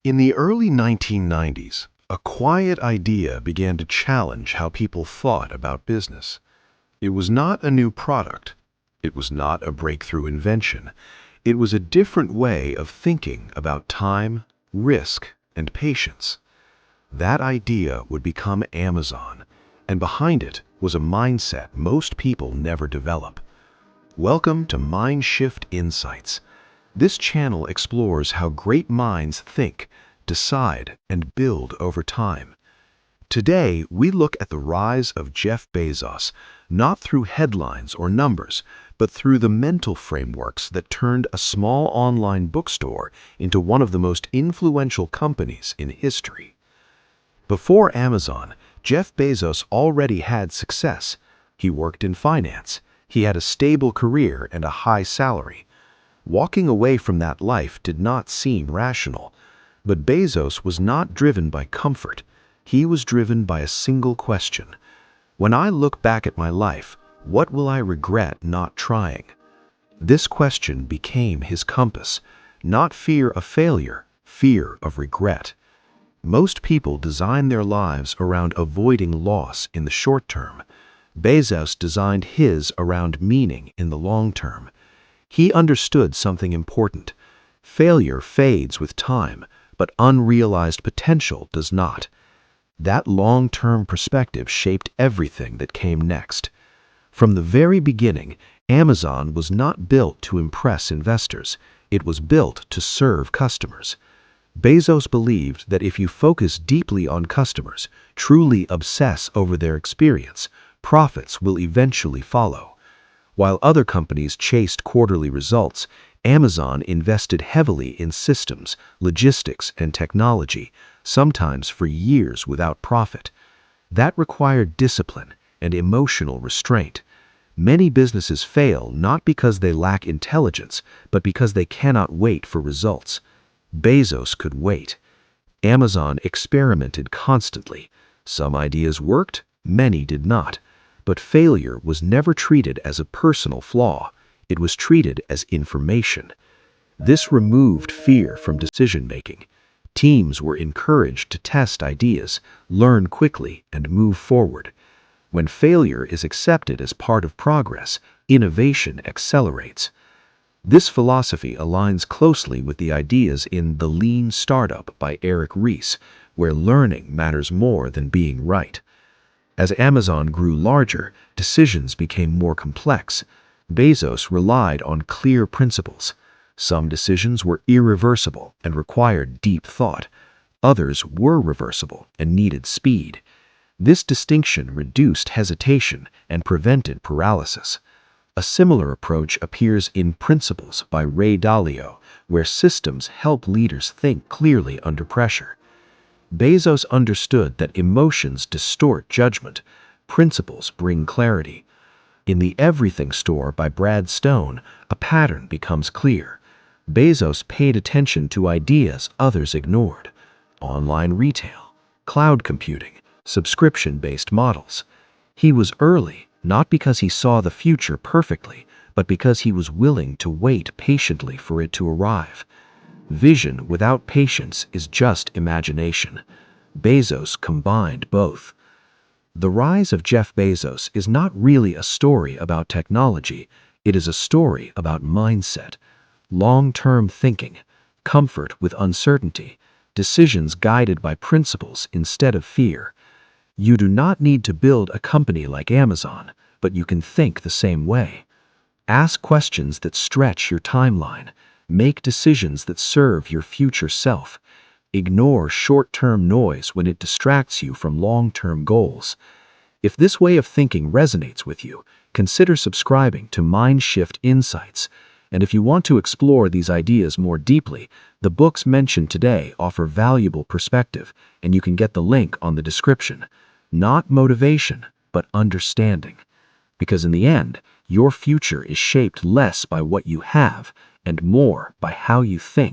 In the early 1990s, a quiet idea began to challenge how people thought about business. It was not a new product. It was not a breakthrough invention. It was a different way of thinking about time, risk, and patience. That idea would become Amazon, and behind it was a mindset most people never develop. Welcome to Mind Shift Insights. This channel explores how great minds think, decide, and build over time. Today, we look at the rise of Jeff Bezos, not through headlines or numbers, but through the mental frameworks that turned a small online bookstore into one of the most influential companies in history. Before Amazon, Jeff Bezos already had success. He worked in finance. He had a stable career and a high salary. Walking away from that life did not seem rational. But Bezos was not driven by comfort. He was driven by a single question. When I look back at my life, what will I regret not trying? This question became his compass, not fear of failure, fear of regret. Most people design their lives around avoiding loss in the short term. Bezos designed his around meaning in the long term. He understood something important. Failure fades with time, but unrealized potential does not. That long-term perspective shaped everything that came next. From the very beginning, Amazon was not built to impress investors. It was built to serve customers. Bezos believed that if you focus deeply on customers, truly obsess over their experience, profits will eventually follow. While other companies chased quarterly results, Amazon invested heavily in systems, logistics, and technology, sometimes for years without profit. That required discipline and emotional restraint. Many businesses fail not because they lack intelligence, but because they cannot wait for results. Bezos could wait. Amazon experimented constantly. Some ideas worked, many did not. But failure was never treated as a personal flaw. It was treated as information. This removed fear from decision-making. Teams were encouraged to test ideas, learn quickly, and move forward. When failure is accepted as part of progress, innovation accelerates. This philosophy aligns closely with the ideas in The Lean Startup by Eric Ries, where learning matters more than being right. As Amazon grew larger, decisions became more complex. Bezos relied on clear principles. Some decisions were irreversible and required deep thought. Others were reversible and needed speed. This distinction reduced hesitation and prevented paralysis. A similar approach appears in Principles by Ray Dalio, where systems help leaders think clearly under pressure. Bezos understood that emotions distort judgment. Principles bring clarity. In The Everything Store by Brad Stone, a pattern becomes clear. Bezos paid attention to ideas others ignored: online retail, cloud computing, subscription-based models. He was early, not because he saw the future perfectly, but because he was willing to wait patiently for it to arrive. Vision without patience is just imagination. Bezos combined both. The rise of Jeff Bezos is not really a story about technology. It is a story about mindset, long-term thinking, comfort with uncertainty, decisions guided by principles instead of fear. You do not need to build a company like Amazon, but you can think the same way. Ask questions that stretch your timeline. Make decisions that serve your future self. Ignore short-term noise when it distracts you from long-term goals. If this way of thinking resonates with you, consider subscribing to Mind Shift Insights. And if you want to explore these ideas more deeply, the books mentioned today offer valuable perspective, and you can get the link on the description. Not motivation, but understanding. Because in the end, your future is shaped less by what you have and more by how you think.